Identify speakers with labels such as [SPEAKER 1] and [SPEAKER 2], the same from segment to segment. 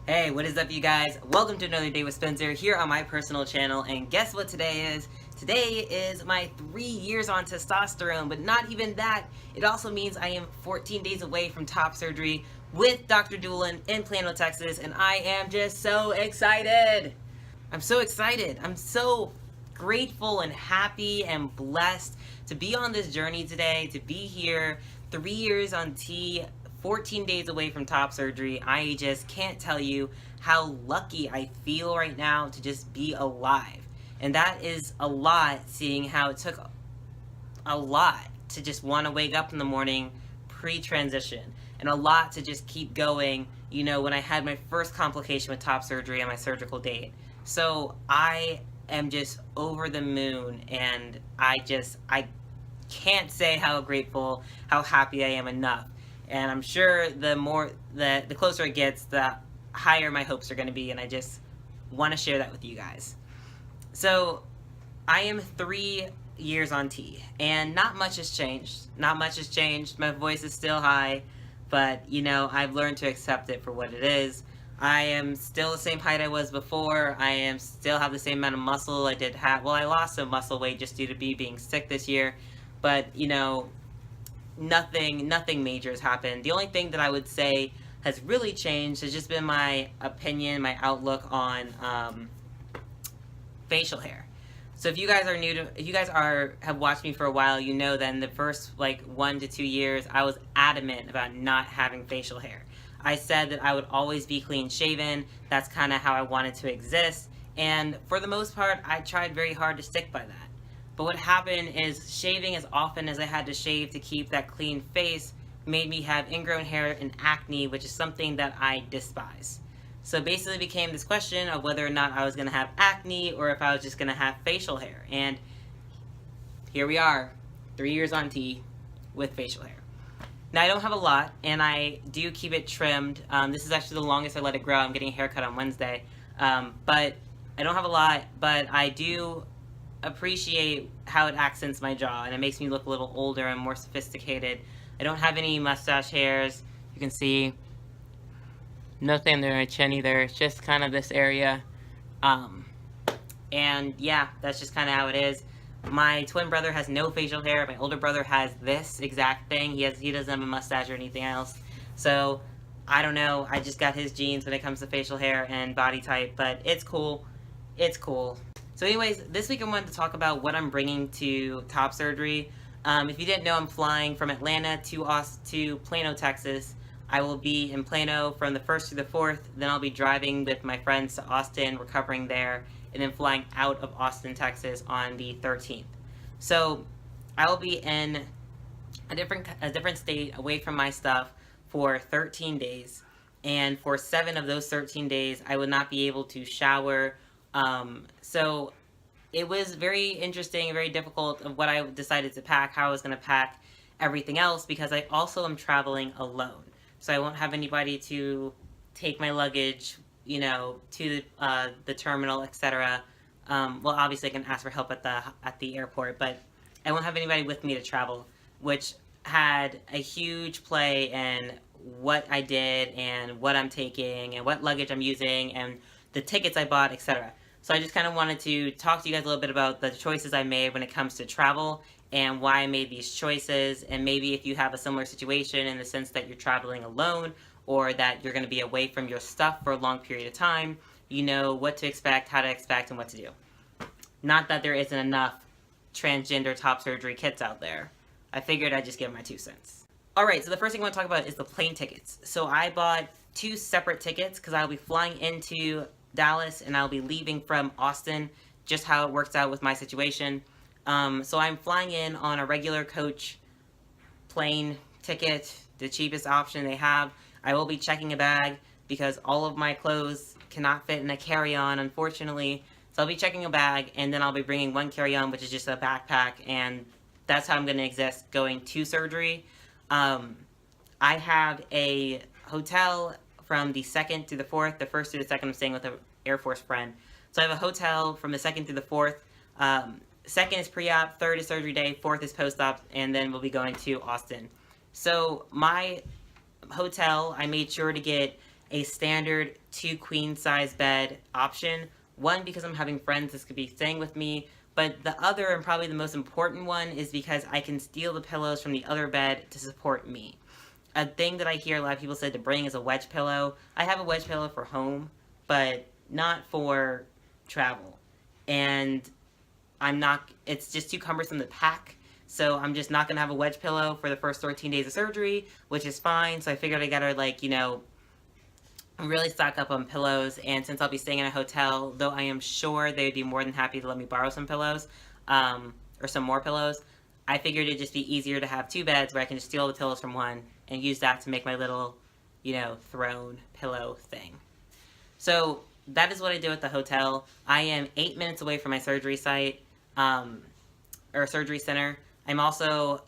[SPEAKER 1] Hey, what is up, you guys? Welcome to another day with Spencer here on my personal channel, and guess what today is? Today is my 3 years on testosterone, but not even that. It also means I am 14 days away from top surgery with Dr. Doolin in Plano, Texas, and I am just so excited. I'm so excited. I'm so grateful and happy and blessed to be on this journey today, to be here 3 years on T, 14 days away from top surgery. I just can't tell you how lucky I feel right now to just be alive. And that is a lot, seeing how it took a lot to just want to wake up in the morning pre-transition, and a lot to just keep going, you know, when I had my first complication with top surgery on my surgical date. So I am just over the moon, and I can't say how grateful, how happy I am enough. And I'm sure the closer it gets, the higher my hopes are going to be, and I just want to share that with you guys. So I am 3 years on T, and not much has changed. Not much has changed. My voice is still high, but you know, I've learned to accept it for what it is. I am still the same height I was before. I still have the same amount of muscle I did have. Well, I lost some muscle weight just due to me being sick this year, but you know, nothing major has happened. The only thing that I would say has really changed has just been my opinion, my outlook on facial hair. So if you guys have watched me for a while, you know that in the first like 1 to 2 years, I was adamant about not having facial hair. I said that I would always be clean shaven. That's kind of how I wanted to exist. And for the most part, I tried very hard to stick by that. But what happened is, shaving as often as I had to shave to keep that clean face made me have ingrown hair and acne, which is something that I despise. So it basically became this question of whether or not I was going to have acne or if I was just going to have facial hair. And here we are, 3 years on T with facial hair. Now, I don't have a lot, and I do keep it trimmed. This is actually the longest I let it grow. I'm getting a haircut on Wednesday. But I don't have a lot, but I do appreciate how it accents my jaw, and it makes me look a little older and more sophisticated. I don't have any mustache hairs. You can see nothing under my chin either. It's just kind of this area. And yeah, that's just kind of how it is. My twin brother has no facial hair. My older brother has this exact thing. He doesn't have a mustache or anything else. So I don't know. I just got his genes when it comes to facial hair and body type, but it's cool. It's cool. So anyways, this week I wanted to talk about what I'm bringing to top surgery. If you didn't know, I'm flying from Atlanta to Plano, Texas. I will be in Plano from the 1st to the 4th. Then I'll be driving with my friends to Austin, recovering there, and then flying out of Austin, Texas on the 13th. So I will be in a different state away from my stuff for 13 days. And for 7 of those 13 days, I would not be able to shower. So it was very interesting and very difficult of what I decided to pack, how I was going to pack everything else, because I also am traveling alone. So I won't have anybody to take my luggage, you know, to the terminal, etc. Well, obviously I can ask for help at the airport, but I won't have anybody with me to travel, which had a huge play in what I did and what I'm taking and what luggage I'm using and the tickets I bought, etc. So I just kind of wanted to talk to you guys a little bit about the choices I made when it comes to travel and why I made these choices, and maybe if you have a similar situation in the sense that you're traveling alone or that you're going to be away from your stuff for a long period of time, you know what to expect, how to expect, and what to do. Not that there isn't enough transgender top surgery kits out there. I figured I'd just give my 2 cents. Alright, so the first thing I want to talk about is the plane tickets. So I bought 2 separate tickets because I'll be flying into Dallas and I'll be leaving from Austin, just how it works out with my situation. So I'm flying in on a regular coach plane ticket, the cheapest option they have. I will be checking a bag because all of my clothes cannot fit in a carry-on, unfortunately. So I'll be checking a bag, and then I'll be bringing one carry-on, which is just a backpack, and that's how I'm going to exist going to surgery. I have a hotel from the 2nd to the 4th. The 1st to the 2nd, I'm staying with an Air Force friend. So I have a hotel from the 2nd to the 4th. 2nd is pre-op, 3rd is surgery day, 4th is post-op, and then we'll be going to Austin. So my hotel, I made sure to get a standard 2 queen size bed option. One, because I'm having friends this could be staying with me, but the other, and probably the most important one, is because I can steal the pillows from the other bed to support me. A thing that I hear a lot of people say to bring is a wedge pillow. I have a wedge pillow for home, but not for travel. And it's just too cumbersome to pack. So I'm just not going to have a wedge pillow for the first 13 days of surgery, which is fine. So I figured I got to, really stock up on pillows. And since I'll be staying in a hotel, though I am sure they'd be more than happy to let me borrow some pillows, or some more pillows, I figured it'd just be easier to have 2 beds where I can just steal the pillows from one and use that to make my little, throne pillow thing. So that is what I do at the hotel. I am 8 minutes away from my surgery site, or surgery center. I'm also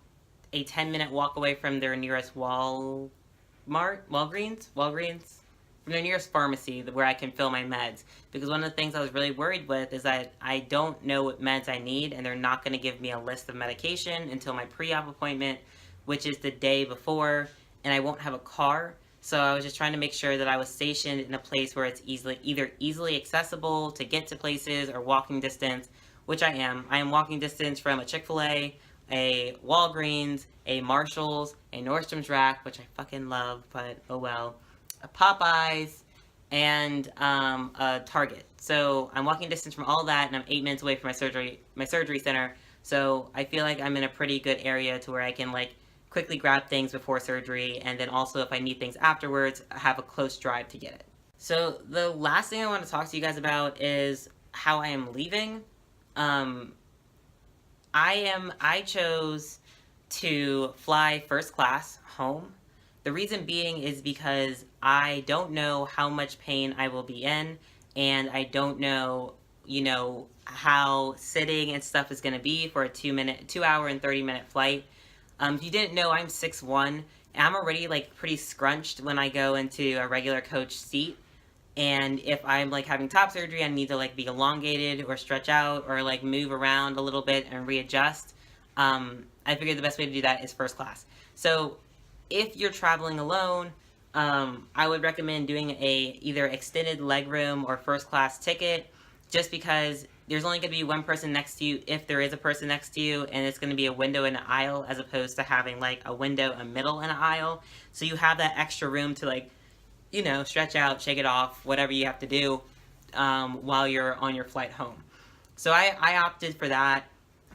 [SPEAKER 1] a 10-minute walk away from their nearest Walgreens, from their nearest pharmacy where I can fill my meds. Because one of the things I was really worried with is that I don't know what meds I need, and they're not going to give me a list of medication until my pre-op appointment, which is the day before, and I won't have a car. So I was just trying to make sure that I was stationed in a place where it's either easily accessible to get to places or walking distance, which I am. I am walking distance from a Chick-fil-A, a Walgreens, a Marshalls, a Nordstrom's Rack, which I fucking love, but oh well, a Popeyes, and a Target. So I'm walking distance from all that, and I'm 8 minutes away from my surgery center. So I feel like I'm in a pretty good area to where I can quickly grab things before surgery, and then also if I need things afterwards, have a close drive to get it. So the last thing I want to talk to you guys about is how I am leaving. I chose to fly first class home. The reason being is because I don't know how much pain I will be in, and I don't know, how sitting and stuff is going to be for a 2 hour and 30-minute flight. If you didn't know, I'm 6'1", and I'm already pretty scrunched when I go into a regular coach seat. And if I'm having top surgery, I need to be elongated or stretch out or move around a little bit and readjust. I figured the best way to do that is first class. So if you're traveling alone, I would recommend doing either extended legroom or first class ticket, just because there's only going to be one person next to you if there is a person next to you, and it's going to be a window in an aisle as opposed to having a window, a middle, and an aisle. So you have that extra room to stretch out, shake it off, whatever you have to do while you're on your flight home. So I opted for that.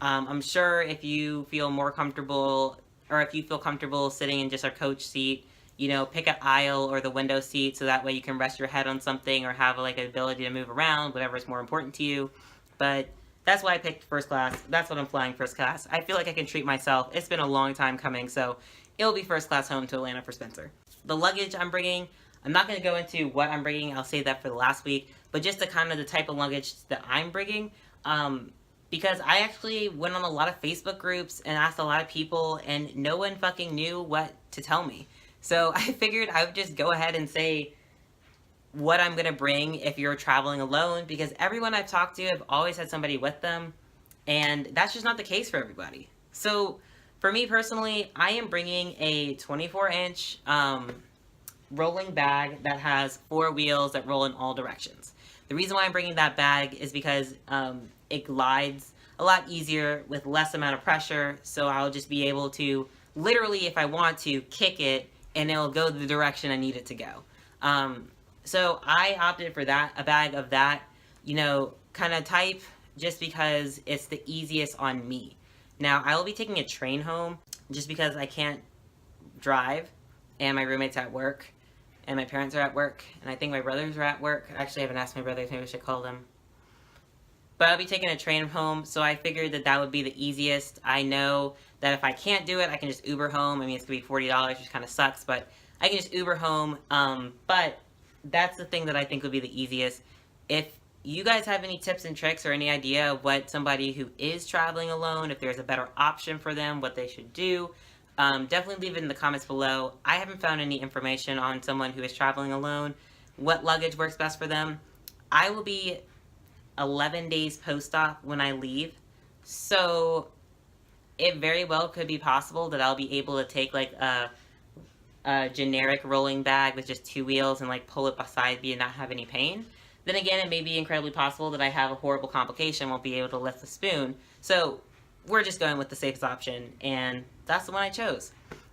[SPEAKER 1] I'm sure if you feel more comfortable, or if you feel comfortable sitting in just a coach seat, pick an aisle or the window seat, so that way you can rest your head on something or have an ability to move around, whatever is more important to you. But that's why I picked first class. That's what I'm flying, first class. I feel like I can treat myself. It's been a long time coming, so it'll be first class home to Atlanta for Spencer. The luggage I'm bringing, I'm not going to go into what I'm bringing. I'll save that for the last week. But just the type of luggage that I'm bringing, because I actually went on a lot of Facebook groups and asked a lot of people, and no one fucking knew what to tell me. So I figured I would just go ahead and say what I'm going to bring if you're traveling alone, because everyone I've talked to have always had somebody with them, and that's just not the case for everybody. So for me personally, I am bringing a 24-inch rolling bag that has 4 wheels that roll in all directions. The reason why I'm bringing that bag is because it glides a lot easier with less amount of pressure, so I'll just be able to, literally, if I want to, kick it, and it'll go the direction I need it to go. So I opted for that, a bag of that, kind of type, just because it's the easiest on me. Now, I will be taking a train home, just because I can't drive, and my roommate's at work, and my parents are at work, and I think my brothers are at work. Actually, I haven't asked my brothers, maybe I should call them. But I'll be taking a train home, so I figured that would be the easiest. I know that if I can't do it, I can just Uber home. I mean, it's going to be $40, which kind of sucks, but I can just Uber home. But that's the thing that I think would be the easiest. If you guys have any tips and tricks or any idea of what somebody who is traveling alone, if there's a better option for them, what they should do, definitely leave it in the comments below. I haven't found any information on someone who is traveling alone, what luggage works best for them. I will be 11 days post-op when I leave, so it very well could be possible that I'll be able to take a generic rolling bag with just 2 wheels and like pull it beside me and not have any pain, then again, it may be incredibly possible that I have a horrible complication, won't be able to lift the spoon. So we're just going with the safest option, and that's the one I chose.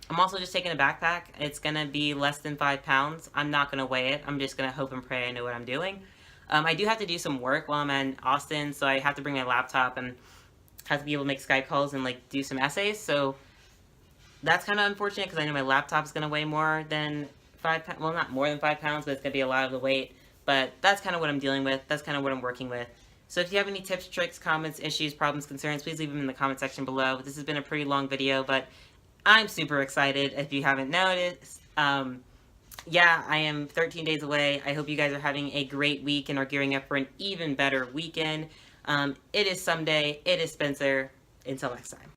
[SPEAKER 1] I'm also just taking a backpack. It's gonna be less than 5 pounds. I'm not gonna weigh it. I'm just gonna hope and pray I know what I'm doing. I do have to do some work while I'm in Austin, so I have to bring my laptop and have to be able to make Skype calls and like do some essays. So that's kind of unfortunate because I know my laptop's gonna weigh more than 5 pounds. Well, not more than 5 pounds, but it's gonna be a lot of the weight. But that's kind of what I'm dealing with. That's kind of what I'm working with. So if you have any tips, tricks, comments, issues, problems, concerns, please leave them in the comment section below. This has been a pretty long video, but I'm super excited if you haven't noticed. Yeah, I am 13 days away. I hope you guys are having a great week and are gearing up for an even better weekend. It is Someday. It is Spencer. Until next time.